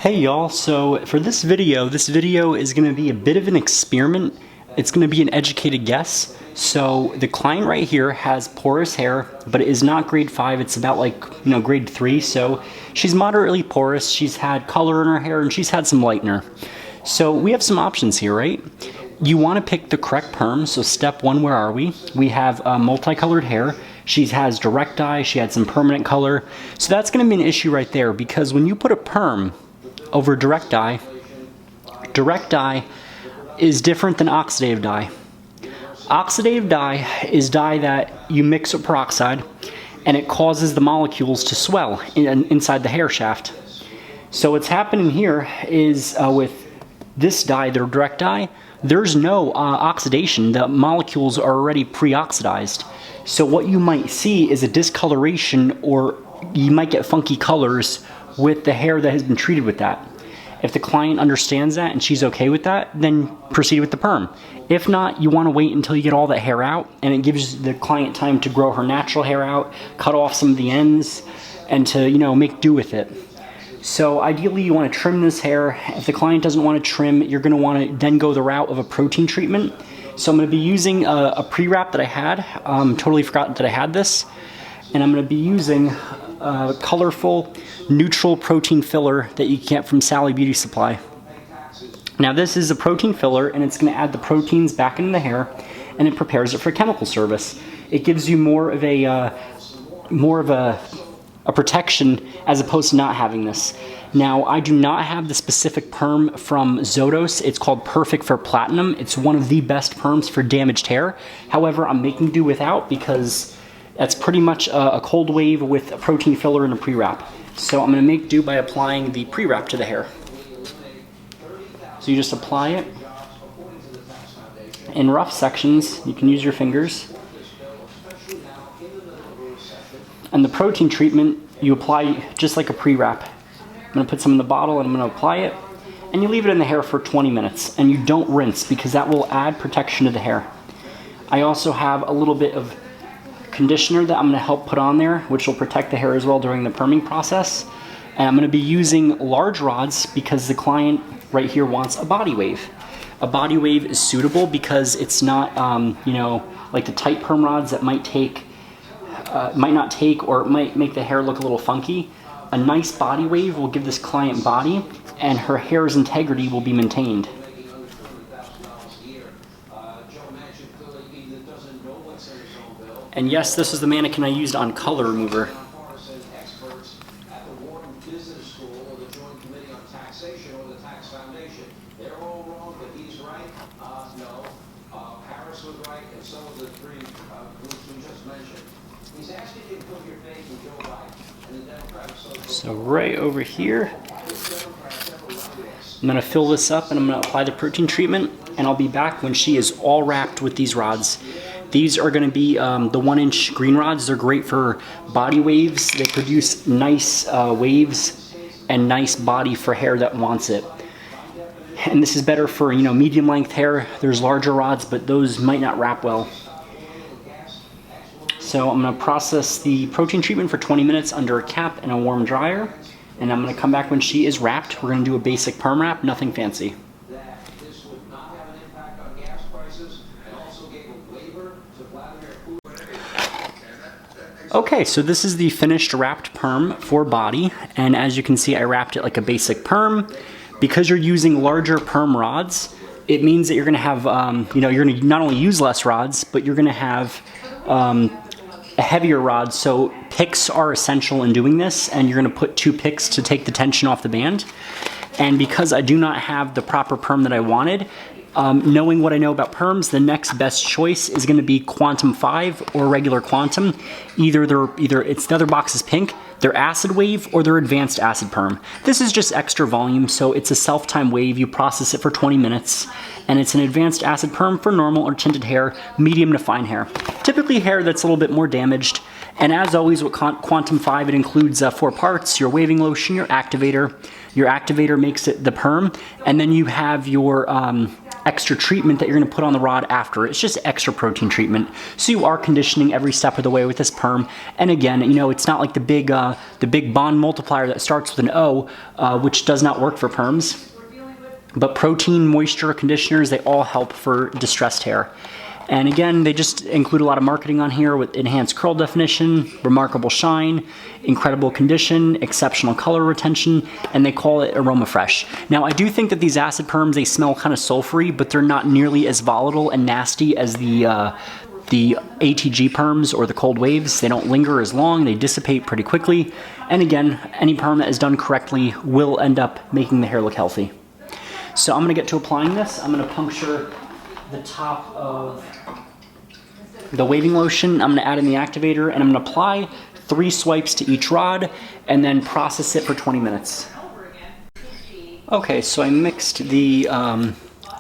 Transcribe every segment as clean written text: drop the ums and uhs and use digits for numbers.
Hey y'all, so for this video is going to be a bit of an experiment. It's going to be an educated guess. So the client right here has porous hair, but it is not grade 5, it's about grade 3, so she's moderately porous, she's had color in her hair, and she's had some lightener. So we have some options here, right? You want to pick the correct perm, so step 1, where are we? We have multicolored hair. She has direct dye, she had some permanent color. So that's going to be an issue right there, because when you put a perm over direct dye is different than oxidative dye. Oxidative dye is dye that you mix with peroxide and it causes the molecules to swell inside the hair shaft. So what's happening here is with this dye, the direct dye, there's no oxidation. The molecules are already pre-oxidized. So what you might see is a discoloration, or you might get funky colors with the hair that has been treated with that. If the client understands that and she's okay with that, then proceed with the perm. If not, you want to wait until you get all that hair out, and it gives the client time to grow her natural hair out, cut off some of the ends, and to, make do with it. So ideally you want to trim this hair. If the client doesn't want to trim, you're going to want to then go the route of a protein treatment. So I'm going to be using a pre-wrap that I had. Totally forgot that I had this. And I'm going to be using a colorful neutral protein filler that you get from Sally Beauty Supply. Now this is a protein filler, and it's going to add the proteins back into the hair, and it prepares it for chemical service. It gives you more of a protection as opposed to not having this. Now I do not have the specific perm from Zotos. It's called Perfect for Platinum. It's one of the best perms for damaged hair. However, I'm making do without, because that's pretty much a cold wave with a protein filler and a pre-wrap. So I'm going to make do by applying the pre-wrap to the hair. So you just apply it in rough sections. You can use your fingers. And the protein treatment you apply just like a pre-wrap. I'm going to put some in the bottle and I'm going to apply it. And you leave it in the hair for 20 minutes. And you don't rinse, because that will add protection to the hair. I also have a little bit of conditioner that I'm going to help put on there, which will protect the hair as well during the perming process. And I'm going to be using large rods because the client right here wants a body wave. A body wave is suitable because it's not, like the tight perm rods that might not take, or it might make the hair look a little funky. A nice body wave will give this client body, and her hair's integrity will be maintained. And yes, this is the mannequin I used on color remover. So right over here, I'm going to fill this up and I'm going to apply the protein treatment, and I'll be back when she is all wrapped with these rods. These are going to be the 1-inch green rods. They're great for body waves. They produce nice waves and nice body for hair that wants it. And this is better for, medium length hair. There's larger rods, but those might not wrap well. So I'm going to process the protein treatment for 20 minutes under a cap and a warm dryer. And I'm going to come back when she is wrapped. We're going to do a basic perm wrap, nothing fancy. Okay, so this is the finished wrapped perm for body, and as you can see, I wrapped it like a basic perm. Because you're using larger perm rods, it means that you're going to have, you're going to not only use less rods, but you're going to have a heavier rod. So picks are essential in doing this, and you're going to put 2 picks to take the tension off the band. And because I do not have the proper perm that I wanted, knowing what I know about perms, the next best choice is going to be Quantum 5 or regular Quantum. Either it's the other box is pink, they're acid wave, or they're advanced acid perm. This is just extra volume, so it's a self-time wave. You process it for 20 minutes, and it's an advanced acid perm for normal or tinted hair, medium to fine hair. Typically hair that's a little bit more damaged. And as always with Quantum 5, it includes 4 parts: your waving lotion, your activator. Your activator makes it the perm, and then you have your extra treatment that you're gonna put on the rod after. It's just extra protein treatment. So you are conditioning every step of the way with this perm. And again, you know, it's not like the big bond multiplier that starts with an O, which does not work for perms. But protein, moisture, conditioners, they all help for distressed hair. And again, they just include a lot of marketing on here with enhanced curl definition, remarkable shine, incredible condition, exceptional color retention, and they call it aroma fresh. Now, I do think that these acid perms, they smell kind of sulfury, but they're not nearly as volatile and nasty as the ATG perms or the cold waves. They don't linger as long, they dissipate pretty quickly. And again, any perm that is done correctly will end up making the hair look healthy. So I'm gonna get to applying this. I'm gonna puncture the top of the waving lotion. I'm gonna add in the activator and I'm gonna apply 3 swipes to each rod and then process it for 20 minutes. Okay, so I mixed the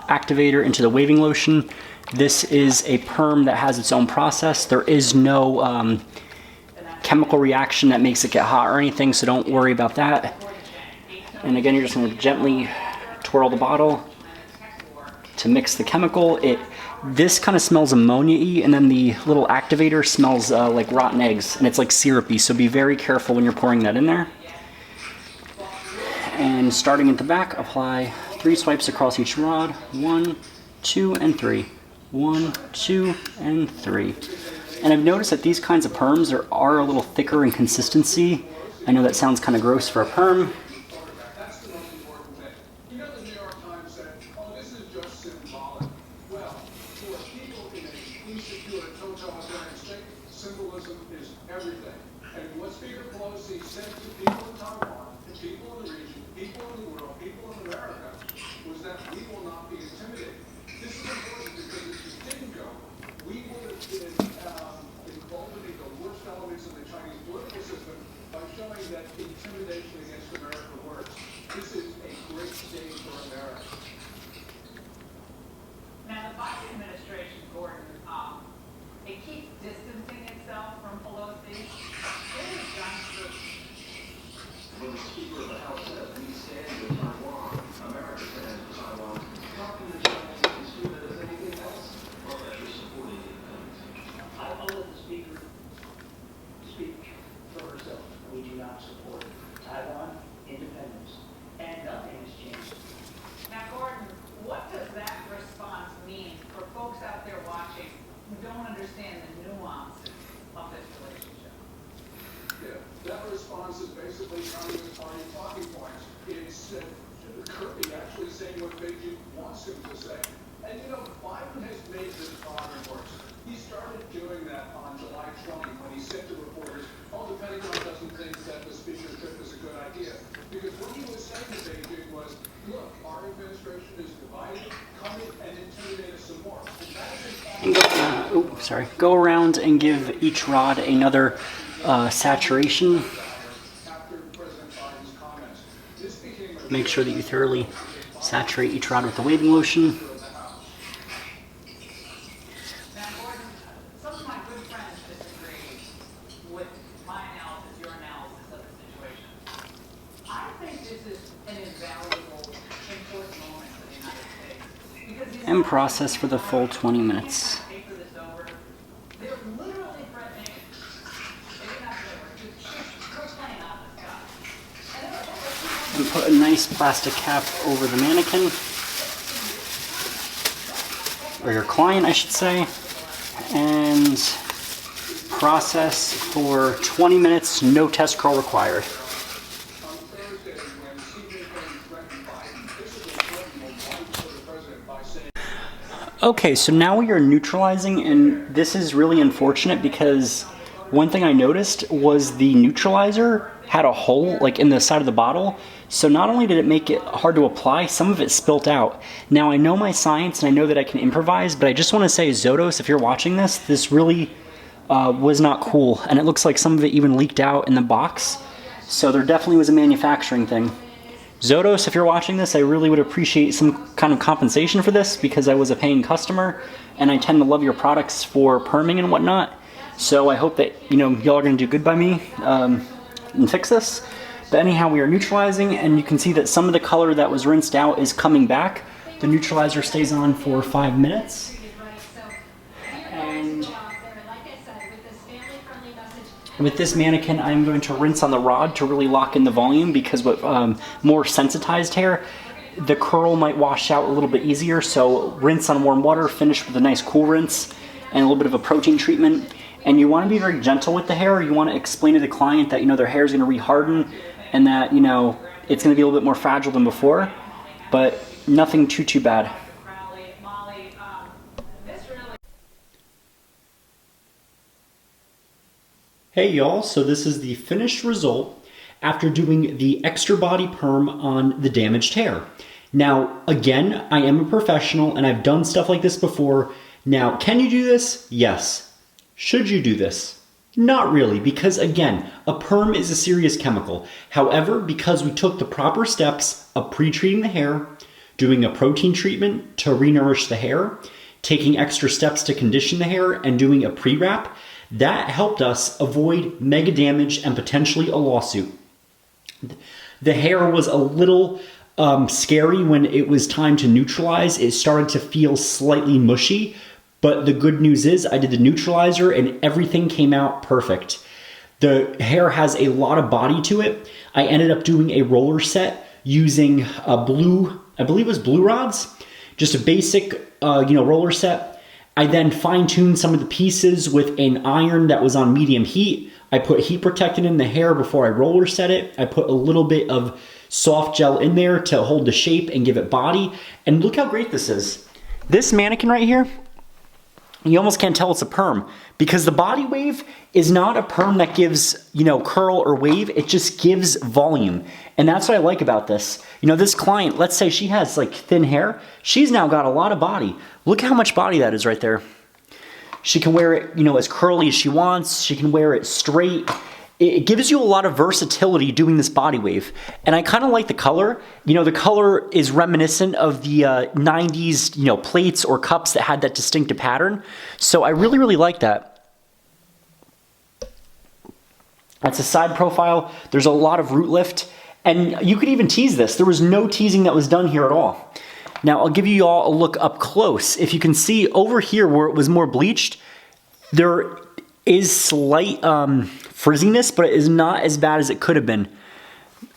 activator into the waving lotion. This is a perm that has its own process. There is no chemical reaction that makes it get hot or anything, so don't worry about that. And again, you're just gonna gently twirl the bottle to mix the chemical. This kind of smells ammonia-y, and then the little activator smells like rotten eggs, and it's like syrupy, so be very careful when you're pouring that in there. And starting at the back, apply 3 swipes across each rod. 1, 2, and 3. 1, 2, and 3. And I've noticed that these kinds of perms are a little thicker in consistency. I know that sounds kind of gross for a perm. Go around and give each rod another saturation. Make sure that you thoroughly saturate each rod with the waving lotion. And process for the full 20 minutes. And put a nice plastic cap over the mannequin, or your client, I should say, and process for 20 minutes, no test curl required. Okay, so now we are neutralizing, and this is really unfortunate because one thing I noticed was the neutralizer had a hole like in the side of the bottle. So not only did it make it hard to apply, some of it spilt out. Now I know my science and I know that I can improvise, but I just want to say, Zotos, if you're watching this really was not cool. And it looks like some of it even leaked out in the box. So there definitely was a manufacturing thing. Zotos, if you're watching this, I really would appreciate some kind of compensation for this because I was a paying customer and I tend to love your products for perming and whatnot. So I hope that, you know, y'all are going to do good by me and fix this. But anyhow, we are neutralizing, and you can see that some of the color that was rinsed out is coming back. The neutralizer stays on for 5 minutes. And with this mannequin, I'm going to rinse on the rod to really lock in the volume, because with more sensitized hair, the curl might wash out a little bit easier. So rinse on warm water, finish with a nice cool rinse and a little bit of a protein treatment. And you want to be very gentle with the hair. You want to explain to the client that, you know, their hair is going to reharden and that, you know, it's going to be a little bit more fragile than before, but nothing too bad. Hey y'all, so this is the finished result after doing the extra body perm on the damaged hair. Now, again, I am a professional and I've done stuff like this before. Now, can you do this? Yes. Should you do this? Not really, because again, a perm is a serious chemical. However, because we took the proper steps of pre-treating the hair, doing a protein treatment to re-nourish the hair, taking extra steps to condition the hair, and doing a pre-wrap, that helped us avoid mega damage and potentially a lawsuit. The hair was a little scary when it was time to neutralize. It started to feel slightly mushy, but the good news is I did the neutralizer and everything came out perfect. The hair has a lot of body to it. I ended up doing a roller set using a blue, I believe it was blue rods, just a basic roller set. I then fine-tuned some of the pieces with an iron that was on medium heat. I put heat protectant in the hair before I roller set it. I put a little bit of soft gel in there to hold the shape and give it body. And look how great this is. This mannequin right here, you almost can't tell it's a perm, because the body wave is not a perm that gives, you know, curl or wave. It just gives volume. And that's what I like about this. You know, this client, let's say she has like thin hair. She's now got a lot of body. Look how much body that is right there. She can wear it, you know, as curly as she wants. She can wear it straight. It gives you a lot of versatility doing this body wave. And I kind of like the color. You know, the color is reminiscent of the 90s, you know, plates or cups that had that distinctive pattern. So I really like that. That's a side profile. There's a lot of root lift. And you could even tease this. There was no teasing that was done here at all. Now, I'll give you all a look up close. If you can see over here where it was more bleached, there is slight frizziness, but it is not as bad as it could have been.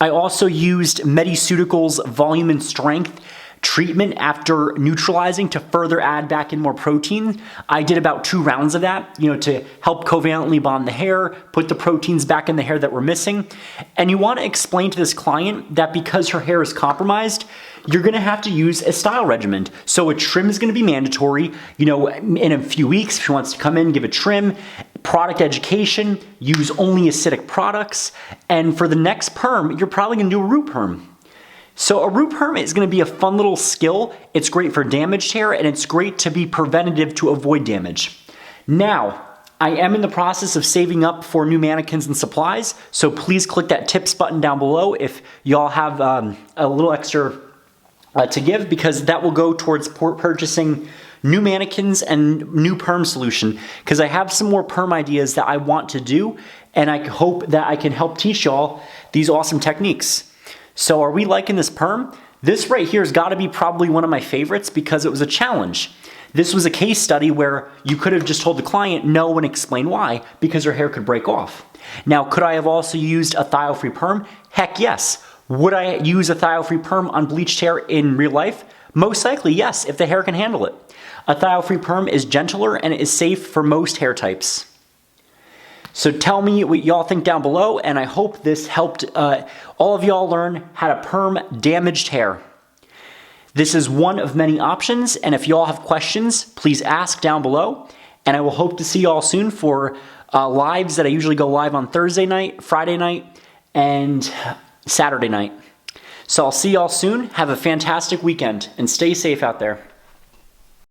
I also used Metaceuticals volume and strength treatment after neutralizing to further add back in more protein. I did about 2 rounds of that, you know, to help covalently bond the hair, put the proteins back in the hair that were missing. And you want to explain to this client that because her hair is compromised, you're going to have to use a style regimen. So a trim is going to be mandatory. You know, in a few weeks, if she wants to come in, give a trim. Product education, use only acidic products. And for the next perm, you're probably going to do a root perm. So a root perm is going to be a fun little skill. It's great for damaged hair, and it's great to be preventative to avoid damage. Now, I am in the process of saving up for new mannequins and supplies, so please click that tips button down below if y'all have a little extra to give, because that will go towards purchasing new mannequins and new perm solution, because I have some more perm ideas that I want to do, and I hope that I can help teach y'all these awesome techniques. So are we liking this perm? This right here has got to be probably one of my favorites because it was a challenge. This was a case study where you could have just told the client no and explain why, because her hair could break off. Now, could I have also used a Thio-free perm? Heck yes. Would I use a Thio-free perm on bleached hair in real life? Most likely, yes, if the hair can handle it. A Thio-free perm is gentler and it is safe for most hair types. So tell me what y'all think down below, and I hope this helped all of y'all learn how to perm damaged hair. This is one of many options, and if y'all have questions, please ask down below, and I will hope to see y'all soon for lives that I usually go live on Thursday night, Friday night, and Saturday night. So I'll see y'all soon. Have a fantastic weekend, and stay safe out there.